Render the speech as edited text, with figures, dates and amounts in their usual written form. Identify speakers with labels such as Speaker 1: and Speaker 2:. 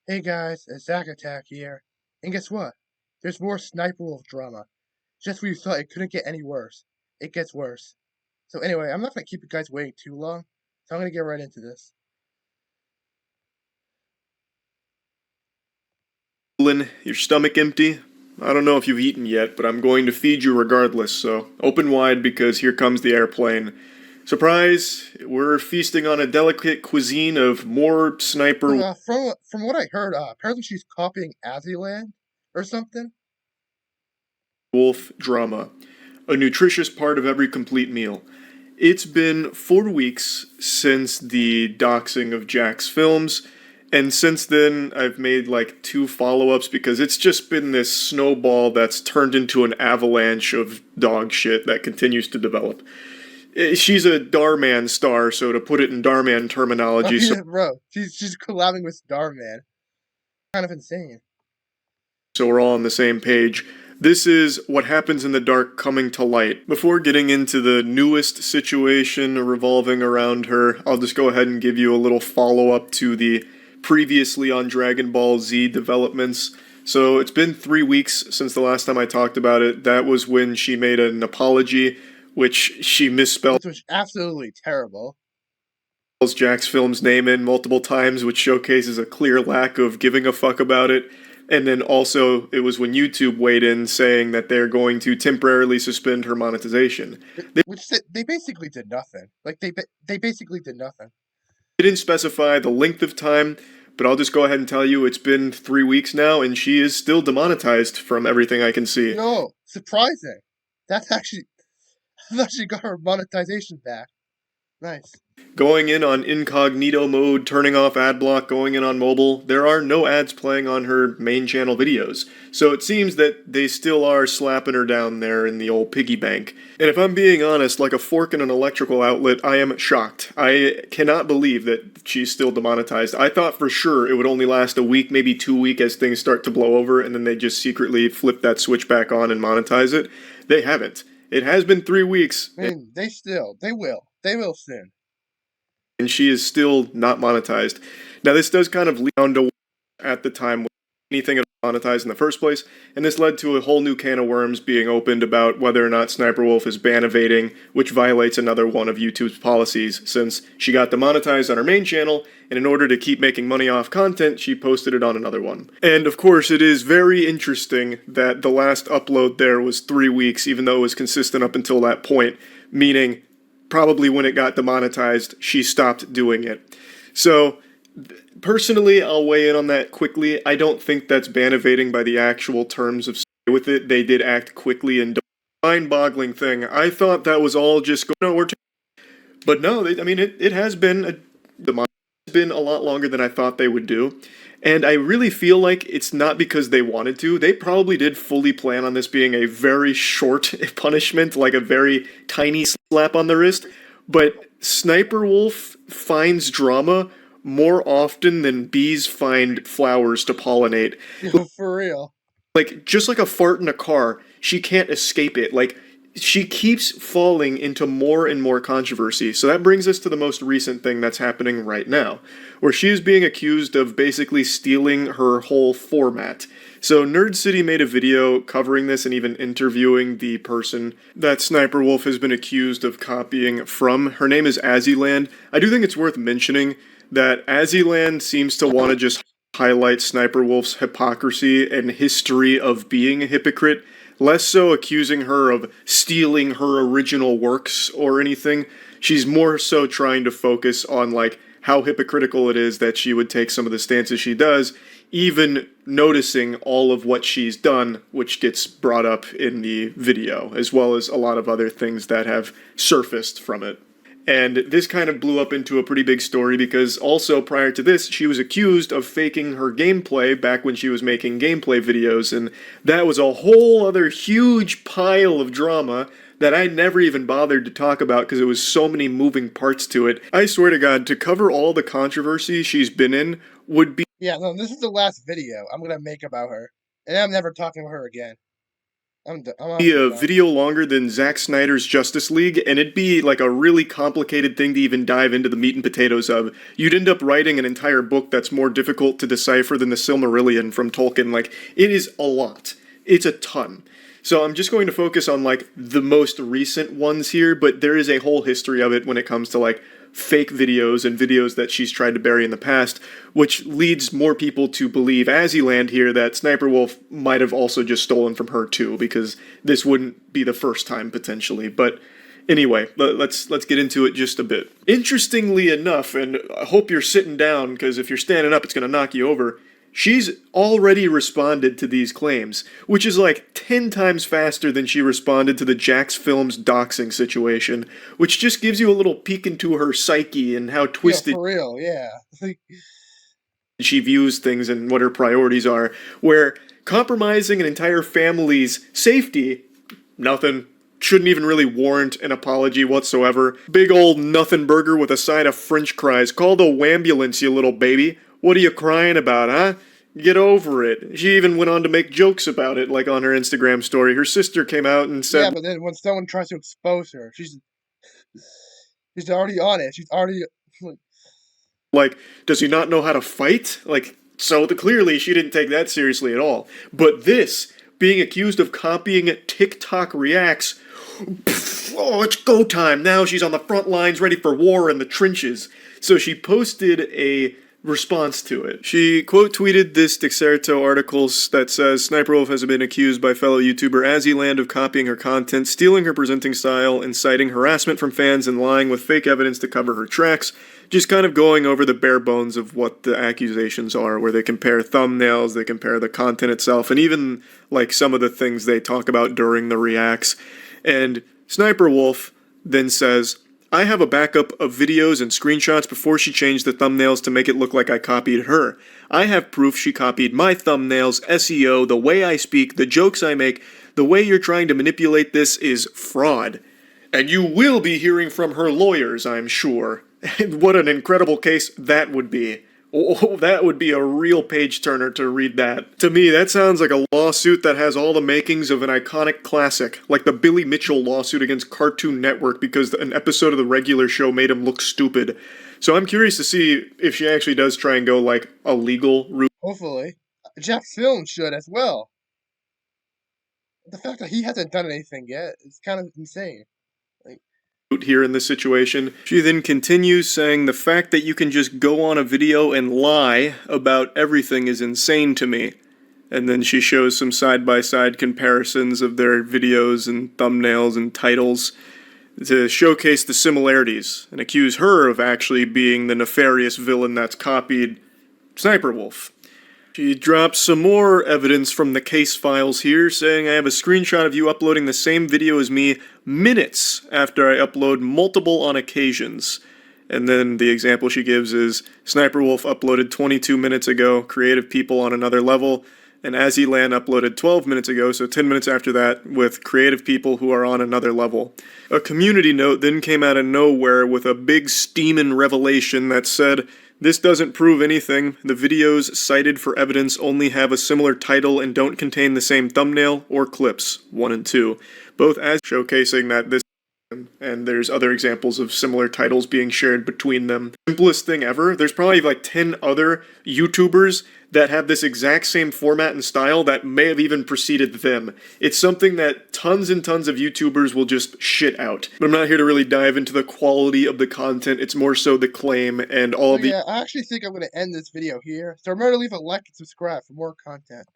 Speaker 1: Hey guys, it's Zack Attack here. And guess what? There's more Sniper Wolf drama. Just when you thought it couldn't get any worse, it gets worse. So anyway, I'm not gonna keep you guys waiting too long, so I'm gonna get right into this.
Speaker 2: Lynn, your stomach empty? I don't know if you've eaten yet, but I'm going to feed you regardless, so open wide because here comes the airplane. Surprise! We're feasting on a delicate cuisine of more sniper
Speaker 1: From what I heard, apparently she's copying Aziland or something.
Speaker 2: wolf drama, a nutritious part of every complete meal. It's been 4 weeks since the doxing of Jack's films, and since then I've made like two follow-ups because it's just been this snowball that's turned into an avalanche of dog shit that continues to develop. She's a Darman star, so to put it in Darman
Speaker 1: Oh
Speaker 2: terminology, so
Speaker 1: yeah, bro, she's collabing with Starman. Kind of insane.
Speaker 2: we're all on the same page. This is what happens in the dark coming to light. Before getting into the newest situation revolving around her, I'll just go ahead and give you a little follow up to the previously on Dragon Ball Z developments. So it's been 3 weeks since the last time I talked about it. That was when she made an apology, which she misspelled
Speaker 1: Which was absolutely terrible.
Speaker 2: Jack's film's name in multiple times, which showcases a clear lack of giving a fuck about it. And then also, it was when YouTube weighed in saying that they're going to temporarily suspend her monetization. They
Speaker 1: They basically did nothing. Like they basically did nothing.
Speaker 2: didn't specify the length of time, but I'll just go ahead and tell you it's been 3 weeks now, and she is still demonetized from everything I can see.
Speaker 1: No, surprising. That's actually I've actually got her monetization back. Nice.
Speaker 2: Going in on incognito mode, turning off ad block, going in on mobile, there are no ads playing on her main channel videos. So it seems that they still are slapping her down there in the old piggy bank. And if I'm being honest, like a fork in an electrical outlet, I am shocked. I cannot believe that she's still demonetized. I thought for sure it would only last a week, maybe 2 weeks as things start to blow over, and then they just secretly flip that switch back on and monetize it. They haven't. It has been 3 weeks.
Speaker 1: I mean, they will soon.
Speaker 2: And she is still not monetized. Now, this does kind of lead down to at the time when anything had monetized in the first place, and this led to a whole new can of worms being opened about whether or not SniperWolf is ban evading, which violates another one of YouTube's policies, since she got demonetized on her main channel, and in order to keep making money off content, she posted it on another one. And of course, it is very interesting that the last upload there was 3 weeks, even though it was consistent up until that point, meaning probably when it got demonetized, she stopped doing it. So, personally, I'll weigh in on that quickly. I don't think that's ban evading by the actual terms of with it. They did act quickly and mind-boggling thing. I thought that was all just but no, I mean it has been it's been a lot longer than I thought they would do. And I really feel like it's not because they wanted to. They probably did fully plan on this being a very short punishment, like a very tiny slap on the wrist. But Sniper Wolf finds drama more often than bees find flowers to pollinate.
Speaker 1: For real.
Speaker 2: Like, just like a fart in a car, she can't escape it. Like, she keeps falling into more and more controversy. So that brings us to the most recent thing that's happening right now, where she is being accused of basically stealing her whole format. So Nerd City made a video covering this and even interviewing the person that Sniper Wolf has been accused of copying from. Her name is Aziland. I do think it's worth mentioning that Aziland seems to want to just highlight Sniper Wolf's hypocrisy and history of being a hypocrite, less so accusing her of stealing her original works or anything. She's more so trying to focus on like how hypocritical it is that she would take some of the stances she does, even noticing all of what she's done, which gets brought up in the video, as well as a lot of other things that have surfaced from it. And this kind of blew up into a pretty big story because also prior to this, she was accused of faking her gameplay back when she was making gameplay videos, and that was a whole other huge pile of drama that I never even bothered to talk about because it was so many moving parts to it. I swear to God, to cover all the controversy she's been in would be...
Speaker 1: Yeah, no, this is the last video I'm gonna make about her. And I'm never talking about her again. I'm
Speaker 2: Be
Speaker 1: honestly
Speaker 2: a
Speaker 1: done.
Speaker 2: video longer than Zack Snyder's Justice League, and it'd be like a really complicated thing to even dive into the meat and potatoes of. You'd end up writing an entire book that's more difficult to decipher than the Silmarillion from Tolkien. Like, it is a lot. It's a ton. So I'm just going to focus on like the most recent ones here, but there is a whole history of it when it comes to like fake videos and videos that she's tried to bury in the past, which leads more people to believe, as you land here, that Sniper Wolf might have also just stolen from her too, because this wouldn't be the first time potentially. But anyway, let's get into it just a bit. Interestingly enough, and I hope you're sitting down, because if you're standing up, it's going to knock you over. She's already responded to these claims, which is like 10 times faster than she responded to the Jax Films doxing situation, which just gives you a little peek into her psyche and how
Speaker 1: Yeah,
Speaker 2: twisted
Speaker 1: for real. Yeah.
Speaker 2: she views things and what her priorities are, where compromising an entire family's safety, nothing. Shouldn't even really warrant an apology whatsoever. Big old nothing burger with a side of french fries. Call the wambulance, you little baby. What are you crying about, huh? Get over it. She even went on to make jokes about it, like on her Instagram story. Her sister came out and
Speaker 1: Yeah,
Speaker 2: said,
Speaker 1: but then when someone tries to expose her, she's already on it. She's already
Speaker 2: like, does he not know how to fight? Like, clearly she didn't take that seriously at all. But this, being accused of copying TikTok reacts, oh, it's go time. Now she's on the front lines ready for war in the trenches. So she posted a response to it. She quote tweeted this Dexerto article that says Sniper Wolf has been accused by fellow YouTuber Azzyland of copying her content, stealing her presenting style, inciting harassment from fans, and lying with fake evidence to cover her tracks. Just kind of going over the bare bones of what the accusations are, where they compare thumbnails, they compare the content itself, and even like some of the things they talk about during the reacts. And Sniper Wolf then says, I have a backup of videos and screenshots before she changed the thumbnails to make it look like I copied her. I have proof she copied my thumbnails, SEO, the way I speak, the jokes I make. The way you're trying to manipulate this is fraud. And you will be hearing from her lawyers, I'm sure. And what an incredible case that would be. Oh, that would be a real page turner to read that. To me, that sounds like a lawsuit that has all the makings of an iconic classic, like the Billy Mitchell lawsuit against Cartoon Network because an episode of the regular show made him look stupid. So I'm curious to see if she actually does try and go like a legal route
Speaker 1: hopefully. Jeff Film should as well. The fact that he hasn't done anything yet is kind of insane. Like,
Speaker 2: here in this situation. She then continues saying the fact that you can just go on a video and lie about everything is insane to me. And then she shows some side-by-side comparisons of their videos and thumbnails and titles to showcase the similarities and accuse her of actually being the nefarious villain that's copied Sniper Wolf. She drops some more evidence from the case files here, saying I have a screenshot of you uploading the same video as me minutes after I upload multiple on occasions. And then the example she gives is Sniper Wolf uploaded 22 minutes ago, Creative People on another level, and Azzyland uploaded 12 minutes ago, so 10 minutes after that, with Creative People who are on another level. A community note then came out of nowhere with a big steamin' revelation that said, this doesn't prove anything. The videos cited for evidence only have a similar title and don't contain the same thumbnail or clips, 1 and 2, both as showcasing that this and there's other examples of similar titles being shared between them. Simplest thing ever. There's probably like 10 other YouTubers that have this exact same format and style that may have even preceded them. It's something that tons and tons of YouTubers will just shit out. But I'm not here to really dive into the quality of the content. It's more so the claim and all
Speaker 1: so
Speaker 2: of the
Speaker 1: yeah, I actually think I'm going to end this video here. So remember to leave a like and subscribe for more content.